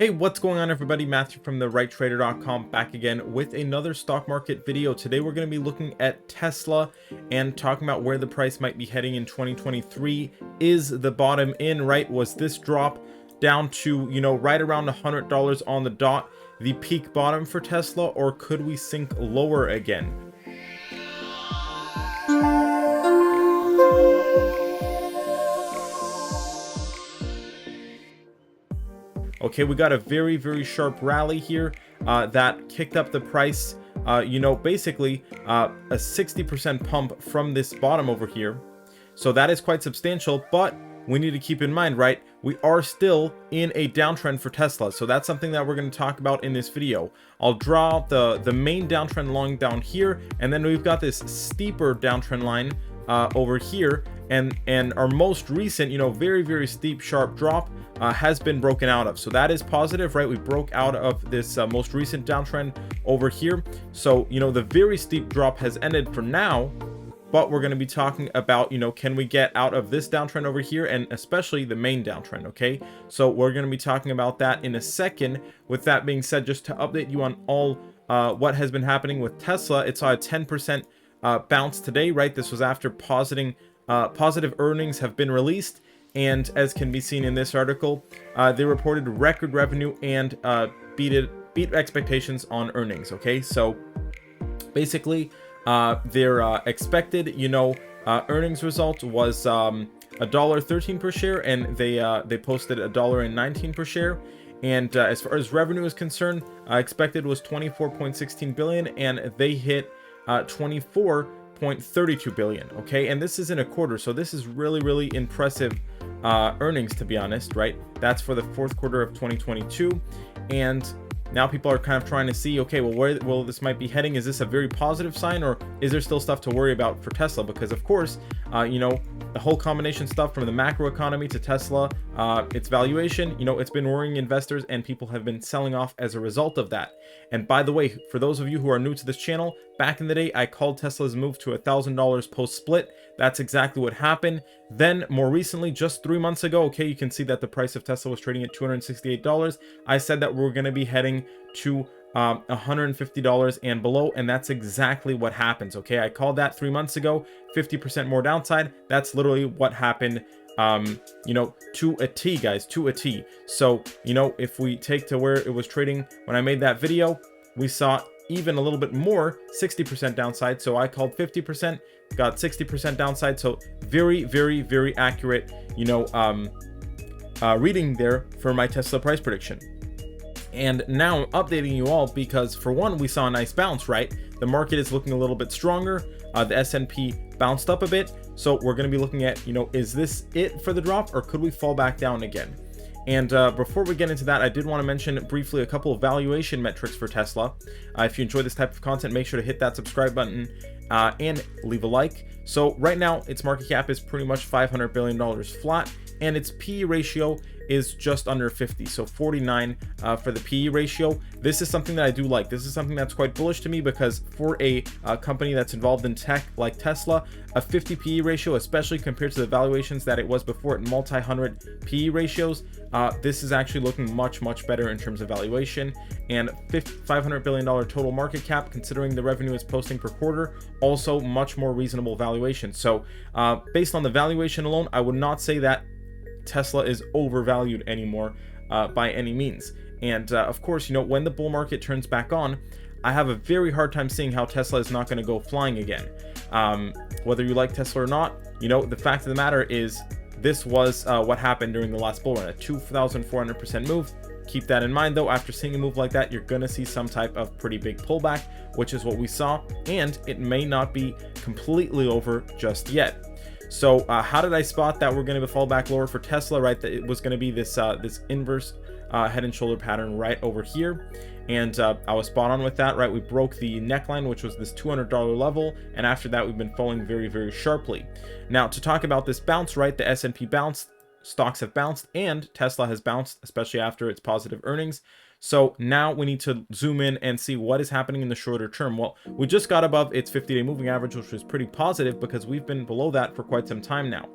Hey, what's going on everybody? Matthew from therighttrader.com back again with another stock market video. Today we're going to be looking at Tesla and talking about where the price might be heading in 2023. Is the bottom in, right? Was this drop down to, right around $100 on the dot, the peak bottom for Tesla, or could we sink lower again? Okay, we got a very sharp rally here that kicked up the price, basically a 60% pump from this bottom over here. So that is quite substantial, but we need to keep in mind, right, we are still in a downtrend for Tesla. So that's something that we're going to talk about in this video. I'll draw out the main downtrend line down here, and then we've got this steeper downtrend line over here, and our most recent, very steep sharp drop has been broken out of. So that is positive, right? We broke out of this most recent downtrend over here. So the very steep drop has ended for now, but we're going to be talking about, can we get out of this downtrend over here, and especially the main downtrend. Okay, so we're going to be talking about that in a second. With that being said, just to update you on all what has been happening with Tesla, it saw a 10% bounce today, right? This was after positive earnings have been released, and as can be seen in this article, they reported record revenue and beat expectations on earnings. Okay, so basically their expected earnings result was $1.13 per share, and they posted $1.19 per share. And as far as revenue is concerned, expected was 24.16 billion, and they hit 24.32 billion. Okay, and this is in a quarter, so this is really impressive earnings, to be honest, right? That's for the fourth quarter of 2022. And now people are kind of trying to see, okay, well, where will this might be heading? Is this a very positive sign, or is there still stuff to worry about for Tesla? Because of course, the whole combination stuff from the macro economy to Tesla, its valuation, it's been worrying investors, and people have been selling off as a result of that. And by the way, for those of you who are new to this channel, back in the day, I called Tesla's move to $1,000 post split. That's exactly what happened. Then more recently, just 3 months ago, okay, you can see that the price of Tesla was trading at $268. I said that we're going to be heading to $150 and below, and that's exactly what happens. Okay, I called that 3 months ago. 50% more downside. That's literally what happened, to a T, guys, to a T. So if we take to where it was trading when I made that video, we saw even a little bit more, 60% downside. So I called 50%, got 60% downside. So very accurate reading there for my Tesla price prediction. And now I'm updating you all because, for one, we saw a nice bounce, right? The market is looking a little bit stronger. The S&P bounced up a bit. So we're going to be looking at, is this it for the drop, or could we fall back down again? And before we get into that, I did want to mention briefly a couple of valuation metrics for Tesla. If you enjoy this type of content, make sure to hit that subscribe button and leave a like. So right now, its market cap is pretty much $500 billion flat, and its PE ratio is just under 50, so 49 for the PE ratio. This is something that I do like. This is something that's quite bullish to me, because for a company that's involved in tech like Tesla, a 50 PE ratio, especially compared to the valuations that it was before at multi-100 PE ratios, this is actually looking much better in terms of valuation. And $500 billion total market cap, considering the revenue it's posting per quarter, also much more reasonable valuation. So based on the valuation alone, I would not say that Tesla is overvalued anymore by any means. And of course, when the bull market turns back on, I have a very hard time seeing how Tesla is not going to go flying again. Whether you like Tesla or not, the fact of the matter is this was what happened during the last bull run, a 2,400% move. Keep that in mind, though. After seeing a move like that, you're going to see some type of pretty big pullback, which is what we saw, and it may not be completely over just yet. So how did I spot that we're going to fall back lower for Tesla, right? That it was going to be this this inverse head and shoulder pattern right over here. And I was spot on with that, right? We broke the neckline, which was this $200 level. And after that, we've been falling very sharply. Now, to talk about this bounce, right? The S&P bounced, stocks have bounced, and Tesla has bounced, especially after its positive earnings. So now we need to zoom in and see what is happening in the shorter term. Well, we just got above its 50-day moving average, which was pretty positive because we've been below that for quite some time now.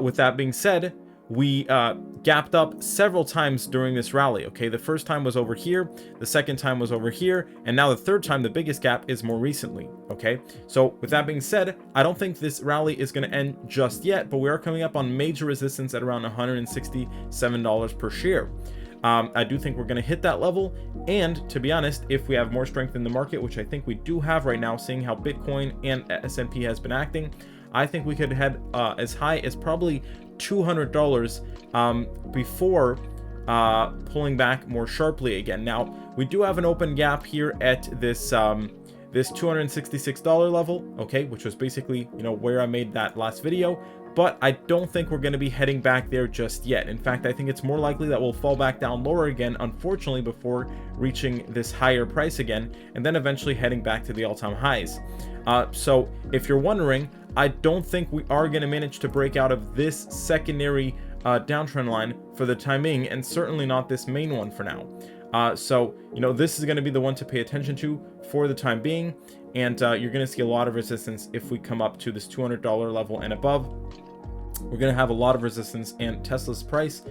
With that being said, we gapped up several times during this rally. Okay, the first time was over here, the second time was over here, and now the third time, the biggest gap, is more recently. Okay, so with that being said, I don't think this rally is going to end just yet, but we are coming up on major resistance at around $167 per share. I do think we're going to hit that level, and to be honest, if we have more strength in the market, which I think we do have right now, seeing how Bitcoin and S&P has been acting, I think we could head as high as probably $200 before pulling back more sharply again. Now, we do have an open gap here at this this $266 level, okay, which was basically, you know, where I made that last video, but I don't think we're going to be heading back there just yet. In fact, I think it's more likely that we'll fall back down lower again, unfortunately, before reaching this higher price again, and then eventually heading back to the all-time highs. So if you're wondering, I don't think we are going to manage to break out of this secondary downtrend line for the time being, and certainly not this main one for now. So, you know, this is going to be the one to pay attention to for the time being, and you're going to see a lot of resistance if we come up to this $200 level and above. We're going to have a lot of resistance, and Tesla's price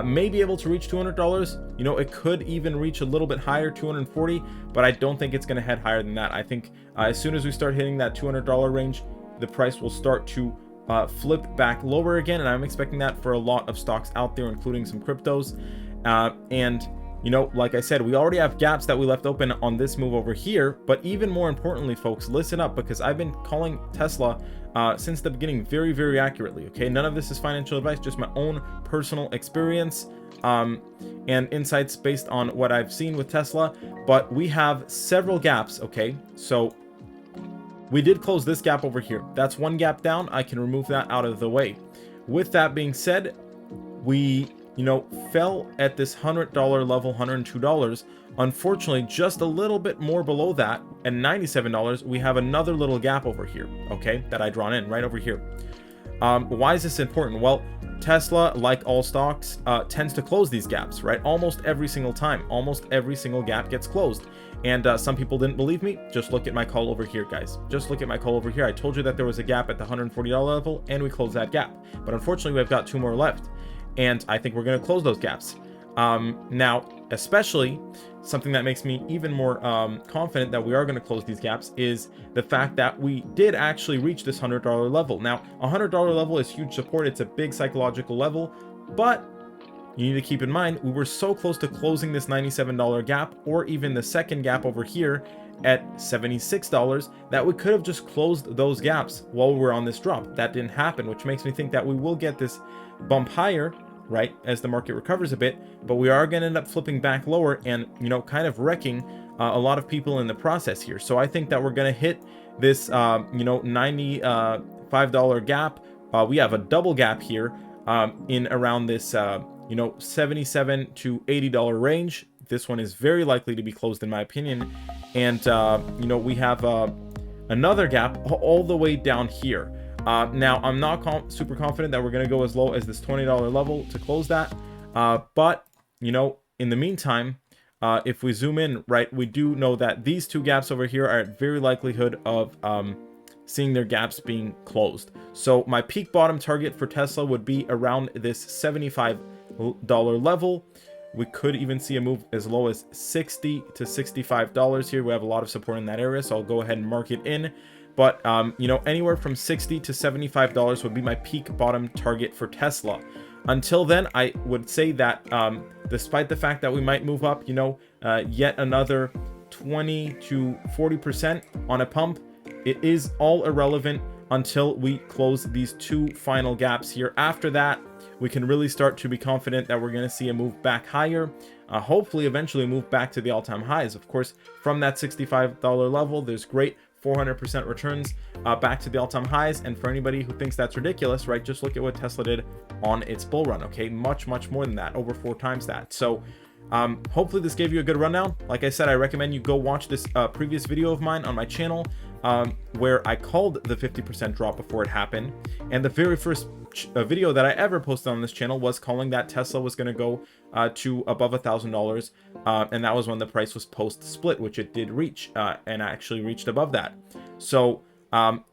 may be able to reach $200. You know, it could even reach a little bit higher, 240, but I don't think it's going to head higher than that. I think as soon as we start hitting that $200 range, the price will start to flip back lower again, and I'm expecting that for a lot of stocks out there, including some cryptos. And you know, like I said, we already have gaps that we left open on this move over here, but even more importantly, folks, listen up, because I've been calling Tesla since the beginning very, very accurately. Okay, none of this is financial advice, just my own personal experience and insights based on what I've seen with Tesla. But we have several gaps. Okay, so we did close this gap over here. That's one gap down. I can remove that out of the way. With that being said, we, you know, fell at this $100 level, $102. Unfortunately, just a little bit more below that, at $97, we have another little gap over here, okay, that I drawn in right over here. Why is this important? Well, Tesla, like all stocks, tends to close these gaps, right? Almost every single time, almost every single gap gets closed. And some people didn't believe me. Just look at my call over here, guys. Just look at my call over here. I told you that there was a gap at the $140 level, and we closed that gap. But unfortunately, we've got two more left, and I think we're going to close those gaps. Now, especially something that makes me even more confident that we are going to close these gaps is the fact that we did actually reach this $100 level. Now, $100 level is huge support. It's a big psychological level, but you need to keep in mind, we were so close to closing this $97 gap, or even the second gap over here at $76, that we could have just closed those gaps while we were on this drop. That didn't happen, which makes me think that we will get this bump higher, right, as the market recovers a bit, but we are going to end up flipping back lower and, you know, kind of wrecking a lot of people in the process here. So I think that we're going to hit this, you know, $95 gap. We have a double gap here in around this, you know, $77 to $80 range. This one is very likely to be closed, in my opinion. And, you know, we have another gap all the way down here. Now, I'm not super confident that we're going to go as low as this $20 level to close that. But, you know, in the meantime, if we zoom in, right, we do know that these two gaps over here are at very likelihood of seeing their gaps being closed. So my peak bottom target for Tesla would be around this $75 level. We could even see a move as low as $60 to $65 here. We have a lot of support in that area, so I'll go ahead and mark it in. But, you know, anywhere from $60 to $75 would be my peak bottom target for Tesla. Until then, I would say that despite the fact that we might move up, you know, yet another 20 to 40% on a pump, it is all irrelevant until we close these two final gaps here. After that, we can really start to be confident that we're going to see a move back higher. Hopefully, eventually move back to the all-time highs. Of course, from that $65 level, there's great 400% returns back to the all-time highs. And for anybody who thinks that's ridiculous, right, just look at what Tesla did on its bull run. Okay, much more than that, over 4 times that. So hopefully this gave you a good rundown. Like I said, I recommend you go watch this previous video of mine on my channel where I called the 50% drop before it happened. And the very first video that I ever posted on this channel was calling that Tesla was going to go to above $1,000, and that was when the price was post split, which it did reach, and actually reached above that. So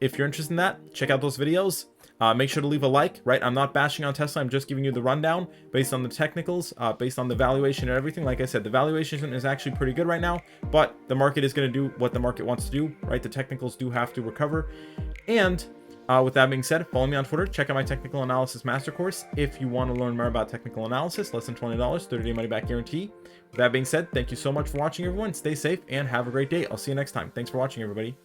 if you're interested in that, check out those videos. Make sure to leave a like, right? I'm not bashing on Tesla. I'm just giving you the rundown based on the technicals, based on the valuation and everything. Like I said, the valuation is actually pretty good right now, but the market is going to do what the market wants to do, right? The technicals do have to recover. And with that being said, follow me on Twitter. Check out my technical analysis master course if you want to learn more about technical analysis. Less than $20, 30-day money back guarantee. With that being said, thank you so much for watching, everyone. Stay safe and have a great day. I'll see you next time. Thanks for watching, everybody.